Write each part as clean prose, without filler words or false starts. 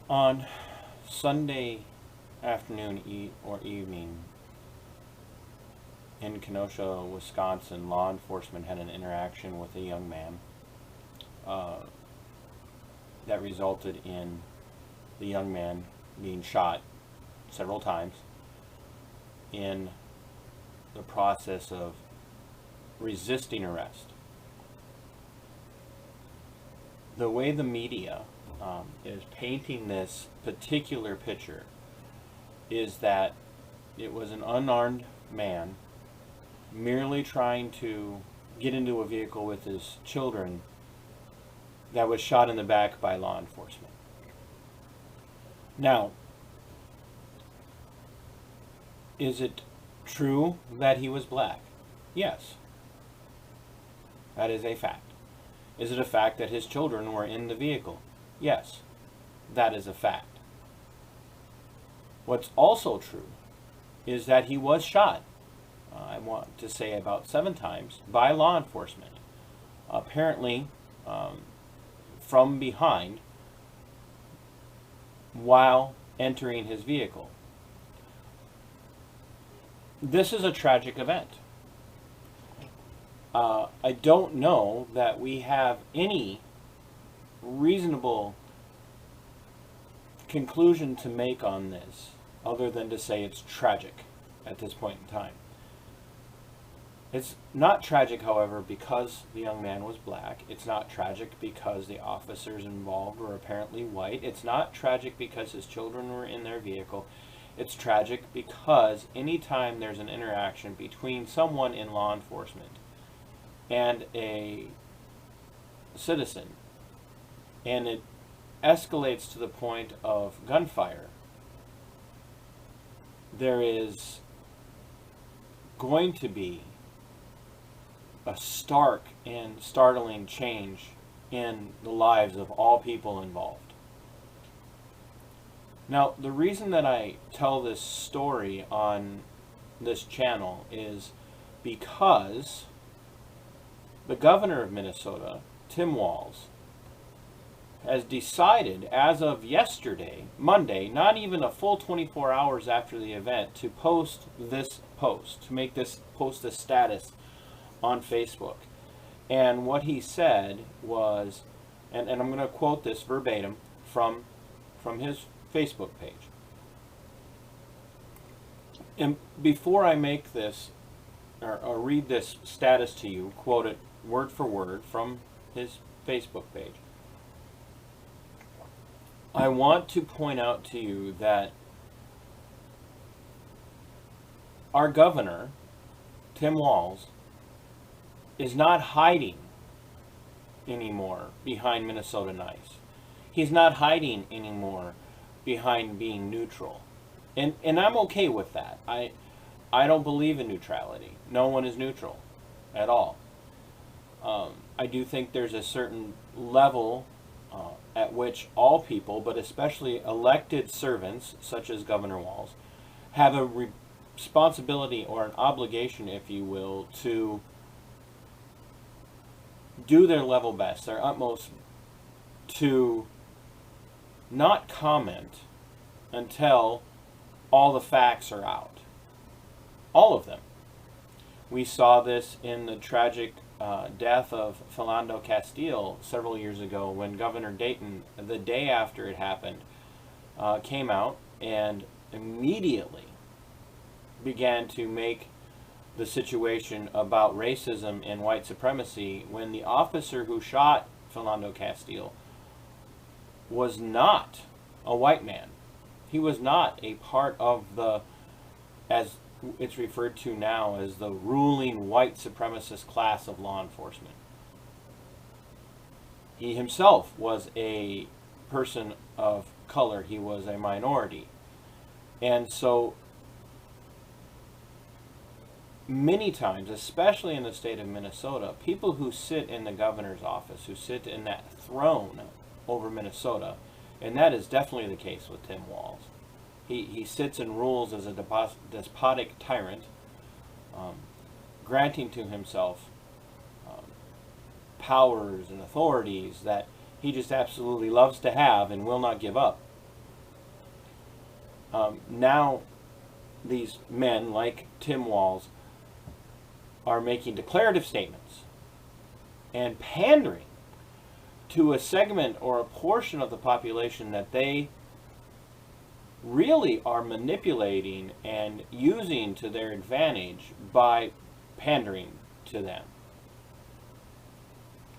On Sunday afternoon or evening in Kenosha, Wisconsin, law enforcement had an interaction with a young man uh, that resulted in the young man being shot several times in the process of resisting arrest. The way the media is painting this particular picture is that it was an unarmed man merely trying to get into a vehicle with his children that was shot in the back by law enforcement. Now, is it true that he was black? Yes, that is a fact. Is it a fact that his children were in the vehicle? Yes, that is a fact. What's also true is that he was shot, I want to say about 7 times, by law enforcement. Apparently, from behind while entering his vehicle. This is a tragic event. I don't know that we have any reasonable conclusion to make on this other than to say it's tragic at this point in time. It's not tragic, however, because the young man was black. It's not tragic because the officers involved were apparently white. It's not tragic because his children were in their vehicle. It's tragic because anytime there's an interaction between someone in law enforcement and a citizen, and it escalates to the point of gunfire, there is going to be a stark and startling change in the lives of all people involved. Now, the reason that I tell this story on this channel is because the governor of Minnesota, Tim Walz, has decided as of yesterday, Monday, not even a full 24 hours after the event, to post this post, to make this post a status on Facebook. And what he said was, and I'm going to quote this verbatim from his Facebook page. And before I make this, or read this status to you, quote it word for word from his Facebook page, I want to point out to you that our governor, Tim Walz, is not hiding anymore behind Minnesota Nice. He's not hiding anymore behind being neutral. And I'm okay with that. I don't believe in neutrality. No one is neutral at all. I do think there's a certain level at which all people, but especially elected servants, such as Governor Walz, have a responsibility or an obligation, if you will, to do their level best, their utmost, to not comment until all the facts are out. All of them. We saw this in the tragic death of Philando Castile several years ago when Governor Dayton, the day after it happened, came out and immediately began to make the situation about racism and white supremacy when the officer who shot Philando Castile was not a white man. He was not a part of the, as it's referred to now as the ruling white supremacist class of law enforcement. He himself was a person of color. He was a minority. And so many times, especially in the state of Minnesota, people who sit in the governor's office, who sit in that throne over Minnesota, and that is definitely the case with Tim Walz. He sits and rules as a despotic tyrant, granting to himself powers and authorities that he just absolutely loves to have and will not give up. Now these men, like Tim Walz, are making declarative statements and pandering to a segment or a portion of the population that they really are manipulating and using to their advantage by pandering to them.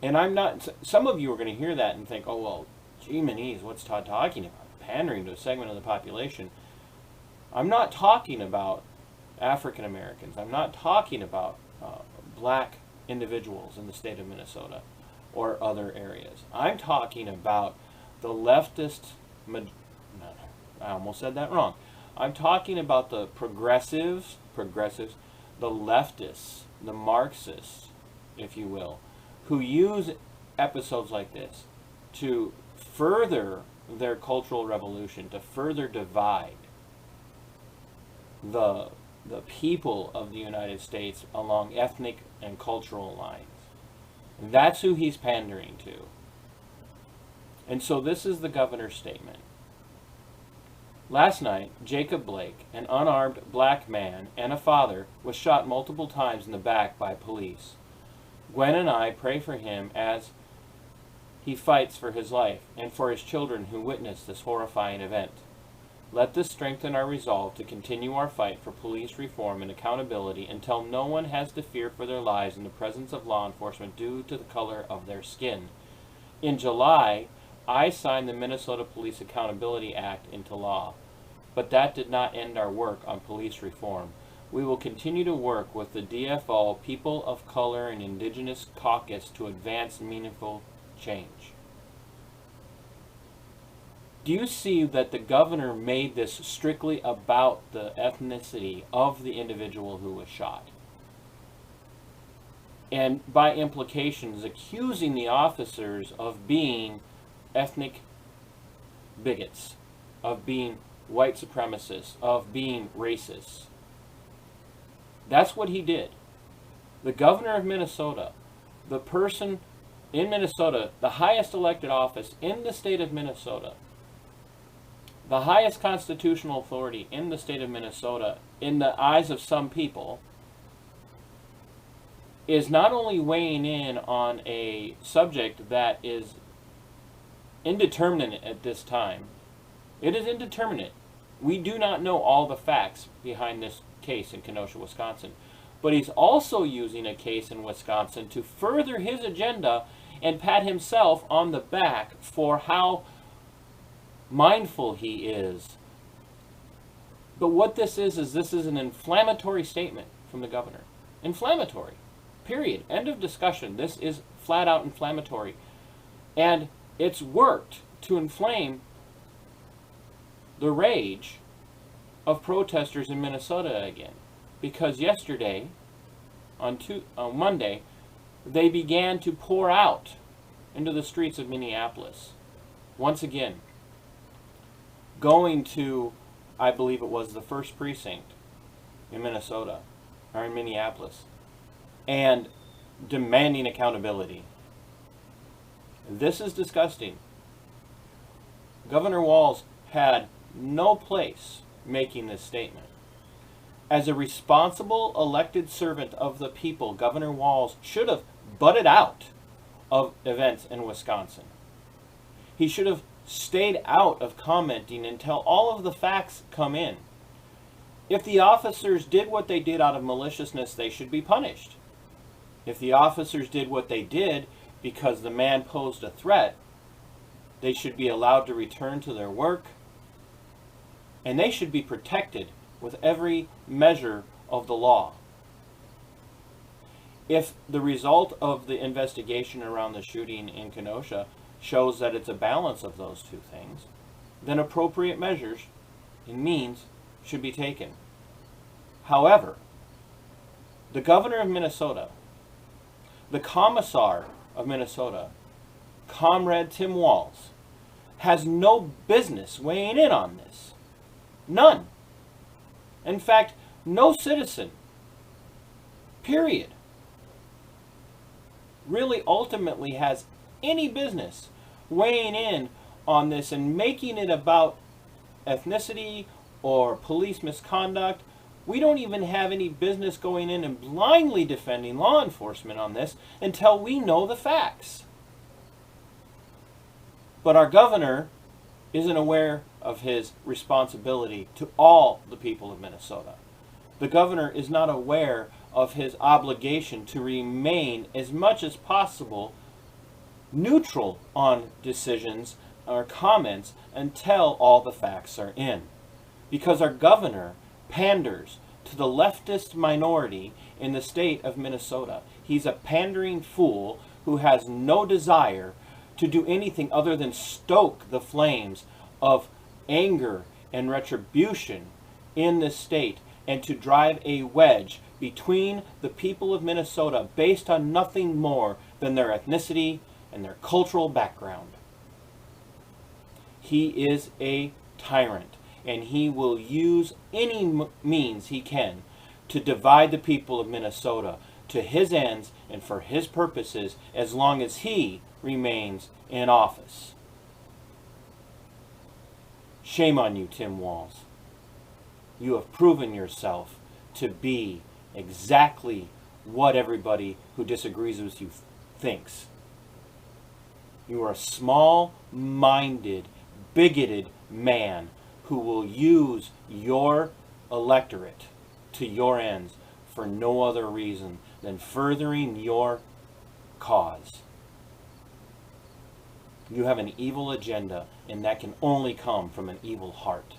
And I'm not, some of you are going to hear that and think, oh, well, gee, Manise, what's Todd talking about? Pandering to a segment of the population. I'm not talking about African Americans. I'm not talking about black individuals in the state of Minnesota or other areas. I'm talking about the leftist, I almost said that wrong. I'm talking about the progressives, the leftists, the Marxists, if you will, who use episodes like this to further their cultural revolution, to further divide the people of the United States along ethnic and cultural lines. That's who he's pandering to. And so this is the governor's statement. Last night, Jacob Blake, an unarmed black man and a father, was shot multiple times in the back by police. Gwen and I pray for him as he fights for his life and for his children who witnessed this horrifying event. Let this strengthen our resolve to continue our fight for police reform and accountability until no one has to fear for their lives in the presence of law enforcement due to the color of their skin. In July, I signed the Minnesota Police Accountability Act into law, but that did not end our work on police reform. We will continue to work with the DFO, People of Color, and Indigenous Caucus to advance meaningful change. Do you see that the governor made this strictly about the ethnicity of the individual who was shot? And by implications, accusing the officers of being ethnic bigots, of being white supremacists, of being racists. That's what he did. The governor of Minnesota, the person in Minnesota, the highest elected office in the state of Minnesota, the highest constitutional authority in the state of Minnesota, in the eyes of some people, is not only weighing in on a subject that is indeterminate at this time. It is indeterminate. We do not know all the facts behind this case in Kenosha, Wisconsin. But he's also using a case in Wisconsin to further his agenda and pat himself on the back for how mindful he is. But what this is this is an inflammatory statement from the governor. Inflammatory. Period. End of discussion. This is flat out inflammatory. And it's worked to inflame the rage of protesters in Minnesota again. Because yesterday, on Monday, they began to pour out into the streets of Minneapolis. Once again, going to, I believe it was the 1st precinct in Minnesota, or in Minneapolis, and demanding accountability. This is disgusting. Governor Walz had no place making this statement. As a responsible elected servant of the people, Governor Walz should have butted out of events in Wisconsin. He should have stayed out of commenting until all of the facts come in. If the officers did what they did out of maliciousness, they should be punished. If the officers did what they did because the man posed a threat, they should be allowed to return to their work, and they should be protected with every measure of the law. If the result of the investigation around the shooting in Kenosha shows that it's a balance of those two things, then appropriate measures and means should be taken. However, the governor of Minnesota, the commissar of Minnesota, Comrade Tim Walz, has no business weighing in on this. None. In fact, no citizen, period, really ultimately has any business weighing in on this and making it about ethnicity or police misconduct. We don't even have any business going in and blindly defending law enforcement on this until we know the facts. But our governor isn't aware of his responsibility to all the people of Minnesota. The governor is not aware of his obligation to remain as much as possible neutral on decisions or comments until all the facts are in. Because our governor panders to the leftist minority in the state of Minnesota. He's a pandering fool who has no desire to do anything other than stoke the flames of anger and retribution in this state and to drive a wedge between the people of Minnesota based on nothing more than their ethnicity and their cultural background. He is a tyrant, and he will use any means he can to divide the people of Minnesota to his ends and for his purposes as long as he remains in office. Shame on you, Tim Walz. You have proven yourself to be exactly what everybody who disagrees with you thinks. You are a small-minded, bigoted man who will use your electorate to your ends for no other reason than furthering your cause. You have an evil agenda, and that can only come from an evil heart.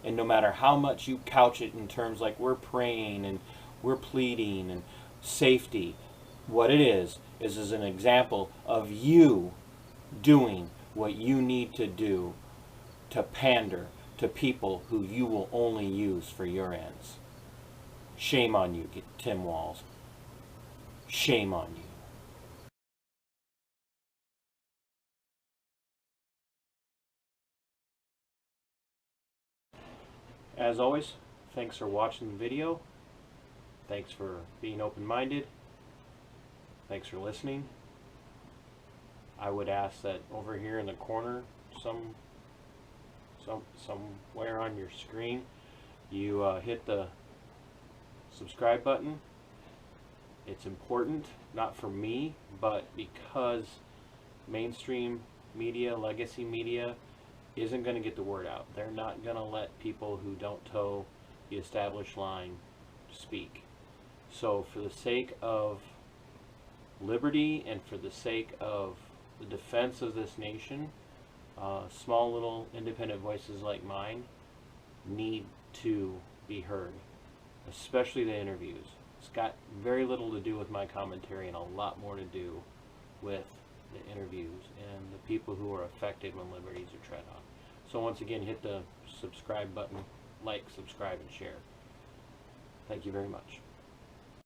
And no matter how much you couch it in terms like we're praying and we're pleading and safety, what it is an example of you doing what you need to do to pander to people who you will only use for your ends. Shame on you, Tim Walz. Shame on you. As always, thanks for watching the video. Thanks for being open-minded. Thanks for listening. I would ask that over here in the corner, somewhere on your screen, you hit the subscribe button. It's important, not for me, but because mainstream media, legacy media, isn't going to get the word out. They're not going to let people who don't toe the established line speak. So for the sake of liberty and for the sake of the defense of this nation, small little independent voices like mine need to be heard, especially the interviews. It's got very little to do with my commentary and a lot more to do with the interviews and the people who are affected when liberties are tread on. So once again, hit the subscribe button, like, subscribe, and share. Thank you very much.